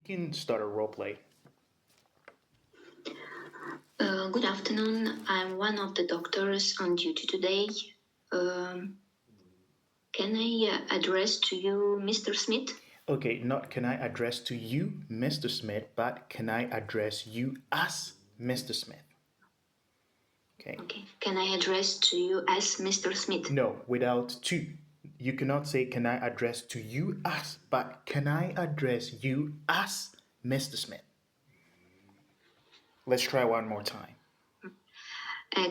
You can start a role play. Good afternoon. I'm one of the doctors on duty today. Um, can I address to you Mr. Smith? Okay, not can I address to you, Mr. Smith, but can I address you as Mr. Smith? Okay. Okay. Can I address to you as Mr. Smith? No, without to. You cannot say, can I address to you as, but can I address you as Mr. Smith? Let's try one more time.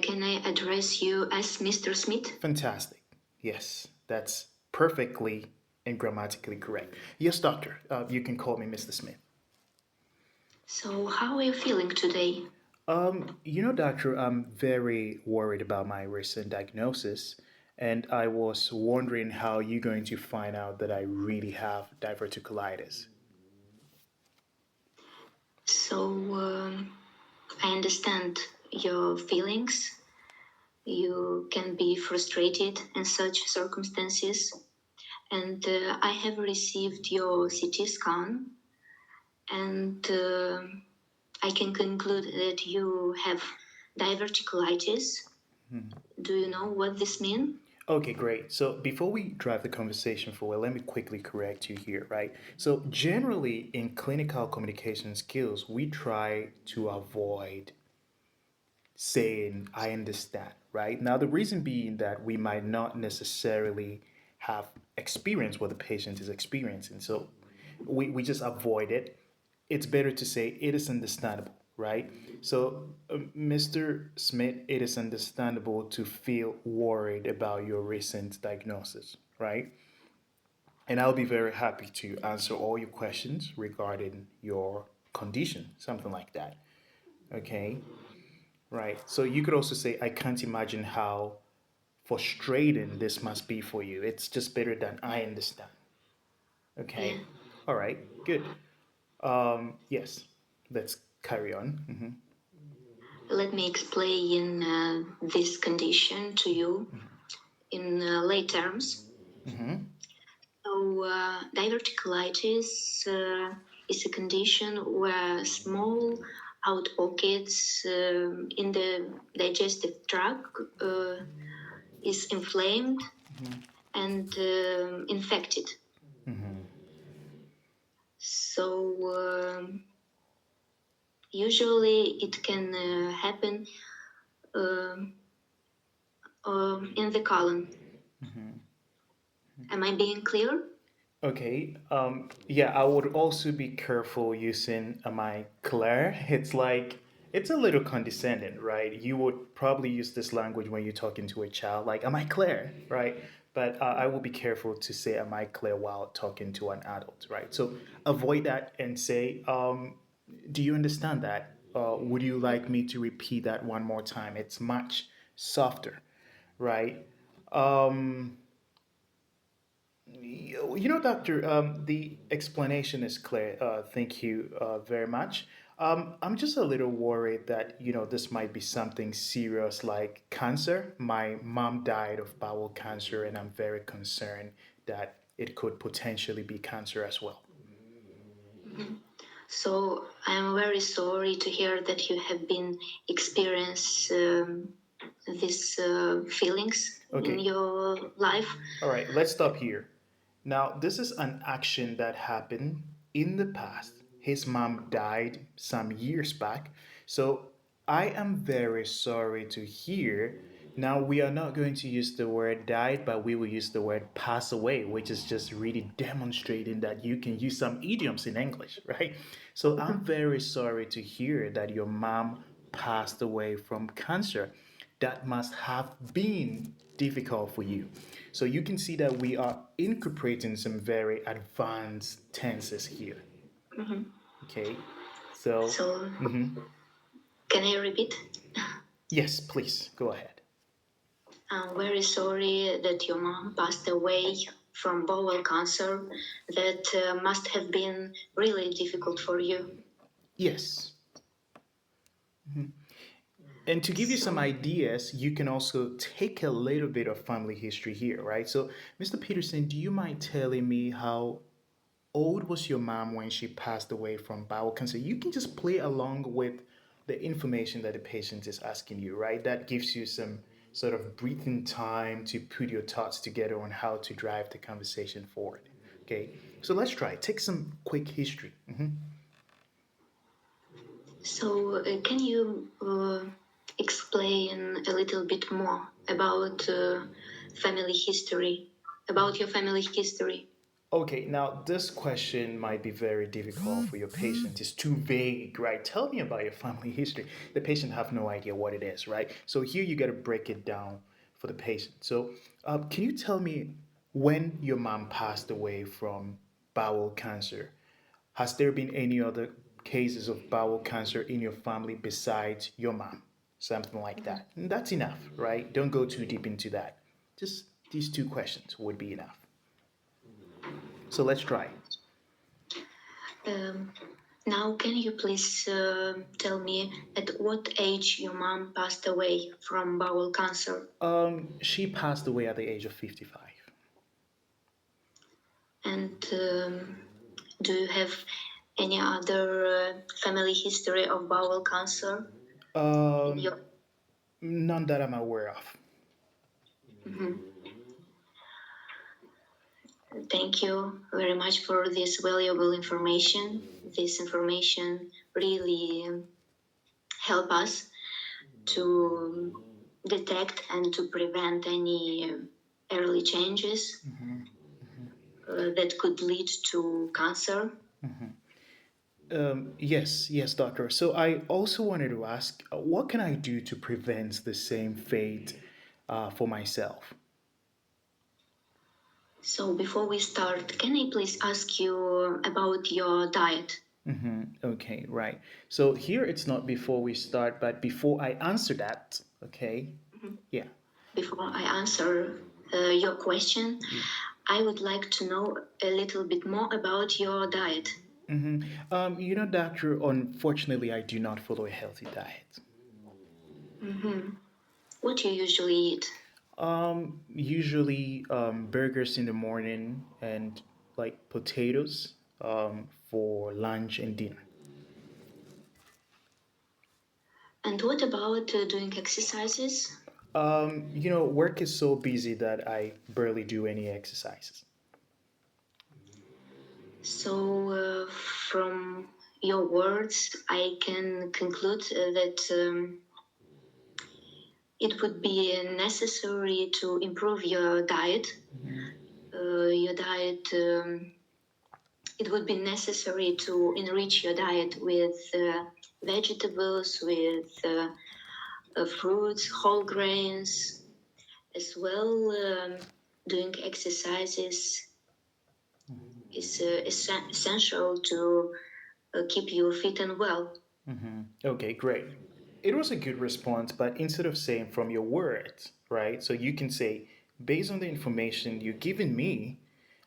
Can I address you as Mr. Smith? Fantastic. Yes, that's perfectly and grammatically correct. Yes, doctor, you can call me Mr. Smith. So, how are you feeling today? Doctor, I'm very worried about my recent diagnosis, and I was wondering how you're going to find out that I really have diverticulitis. So, I understand your feelings. You can be frustrated in such circumstances. And I have received your CT scan, and I can conclude that you have diverticulitis. Do you know what this means? Okay, great. So before we drive the conversation forward, let me quickly correct you here, right? So generally in clinical communication skills, we try to avoid saying I understand, right? Now the reason being that we might not necessarily have experienced what the patient is experiencing. So we just avoid it. It's better to say it is understandable, right? So, Mr. Smith, it is understandable to feel worried about your recent diagnosis, right? And I'll be very happy to answer all your questions regarding your condition, something like that. Okay, right. So you could also say, I can't imagine how frustrating this must be for you. It's just better than I understand. Yeah. Okay, all right, good. Yes, let's carry on. Let me explain this condition to you in lay terms. Mm-hmm. So, diverticulitis is a condition where small out pockets in the digestive tract is inflamed and infected. So usually it can happen um in the colon. Am I being clear? Okay. Yeah, I would also be careful using am I clear? It's like it's a little condescending, right? You would probably use this language when you're talking to a child, like am I clear, right? But I will be careful to say am I clear while talking to an adult, right? So avoid that and say, do you understand that? Would you like me to repeat that one more time? It's much softer, right? Um, Doctor, the explanation is clear. Thank you very much. I'm just a little worried that, this might be something serious like cancer. My mom died of bowel cancer, and I'm very concerned that it could potentially be cancer as well. So I'm very sorry to hear that you have been experience these feelings in Okay, your life. all right, let's stop here. Now, this is an action that happened in the past. His mom died some years back. So I am very sorry to hear. Now, we are not going to use the word died, but we will use the word pass away, which is just really demonstrating that you can use some idioms in English, right? So I'm very sorry to hear that your mom passed away from cancer. That must have been difficult for you. So you can see that we are incorporating some very advanced tenses here. Mhm. Okay, so So mhm. can I repeat? Yes, please go ahead. I'm very sorry that your mom passed away from bowel cancer. That must have been really difficult for you. Yes, and to give you some So, ideas, you can also take a little bit of family history here, right? So, Mr. Peterson, do you mind telling me how old was your mom when she passed away from bowel cancer? You can just play along with the information that the patient is asking you, right? That gives you some sort of breathing time to put your thoughts together on how to drive the conversation forward. Okay, so let's try. Take some quick history. So, can you explain a little bit more about family history, about your family history? Okay, now this question might be very difficult for your patient. It's too vague, right? Tell me about your family history. The patient have no idea what it is, right? So here you got to break it down for the patient. So, can you tell me when your mom passed away from bowel cancer? Has there been any other cases of bowel cancer in your family besides your mom? Something like that. And that's enough, right? Don't go too deep into that. Just these two questions would be enough. So let's try. Um, Now, can you please tell me at what age your mom passed away from bowel cancer? She passed away at the age of 55. And do you have any other family history of bowel cancer in Um, your? None that I'm aware of. Mhm. Thank you very much for this valuable information. This information really help us to detect and to prevent any early changes that could lead to cancer. Yes, doctor. So I also wanted to ask, what can I do to prevent the same fate for myself? So before we start, can I please ask you about your diet? Okay, right. So here it's not before we start, but before I answer that, okay? Yeah. Before I answer your question, Yeah. I would like to know a little bit more about your diet. Doctor, unfortunately, I do not follow a healthy diet. What you usually eat? Usually burgers in the morning and like potatoes for lunch and dinner. And what about doing exercises? Work is so busy that I barely do any exercises. So, from your words, I can conclude that it would be necessary to improve your diet. Your diet, it would be necessary to enrich your diet with vegetables, with fruits, whole grains, as well. Doing exercises is essential to keep you fit and well. Okay, great. It was a good response, but instead of saying from your words, right? So you can say, based on the information you've given me,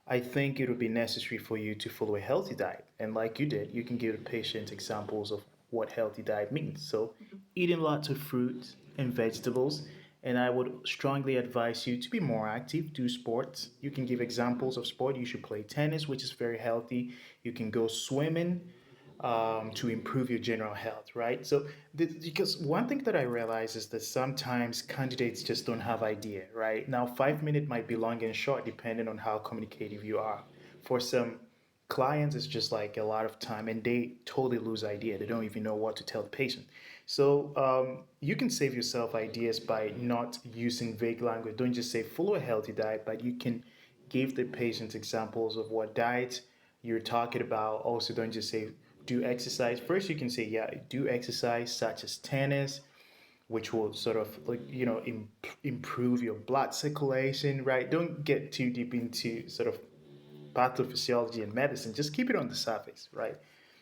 I think it would be necessary for you to follow a healthy diet. And like you did, you can give the patient examples of what healthy diet means. So eating lots of fruits and vegetables. And I would strongly advise you to be more active, do sports. You can give examples of sport. You should play tennis, which is very healthy. You can go swimming to improve your general health, right? So, because one thing that I realize is that sometimes candidates just don't have idea, right? Now, 5 minutes might be long and short depending on how communicative you are. For some clients, it's just like a lot of time, and they totally lose idea. They don't even know what to tell the patient. So, you can save yourself ideas by not using vague language. Don't just say follow a healthy diet, but you can give the patients examples of what diet you're talking about. Also, don't just say do exercise. First, you can say, yeah, do exercise such as tennis, which will sort of like, improve your blood circulation, right? Don't get too deep into sort of pathophysiology and medicine. Just keep it on the surface, right?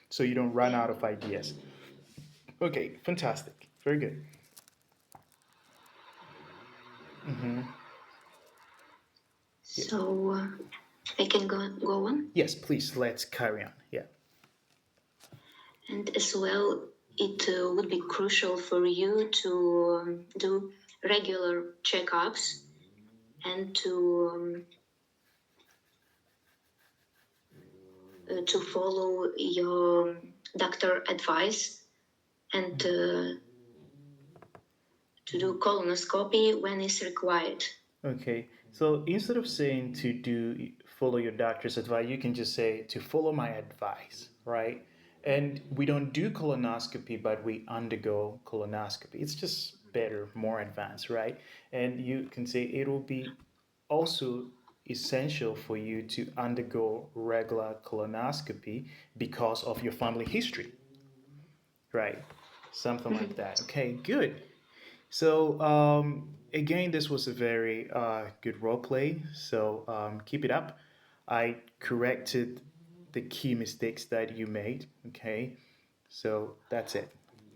So you don't run Yeah. out of ideas. Okay, fantastic. Very good. Yeah. So I can go on. Yes, please, let's carry on. Yeah. And as well, it would be crucial for you to do regular checkups and to to follow your doctor advice and to do colonoscopy when it's required. Okay, so instead of saying to do follow your doctor's advice, you can just say to follow my advice, right? And we don't do colonoscopy, but we undergo colonoscopy. It's just better, more advanced, right? And you can say it will be also essential for you to undergo regular colonoscopy because of your family history, right? Something like Mhm. that. Okay, good. So again, this was a very good role play. So keep it up. I corrected the key mistakes that you made. Okay, so that's it.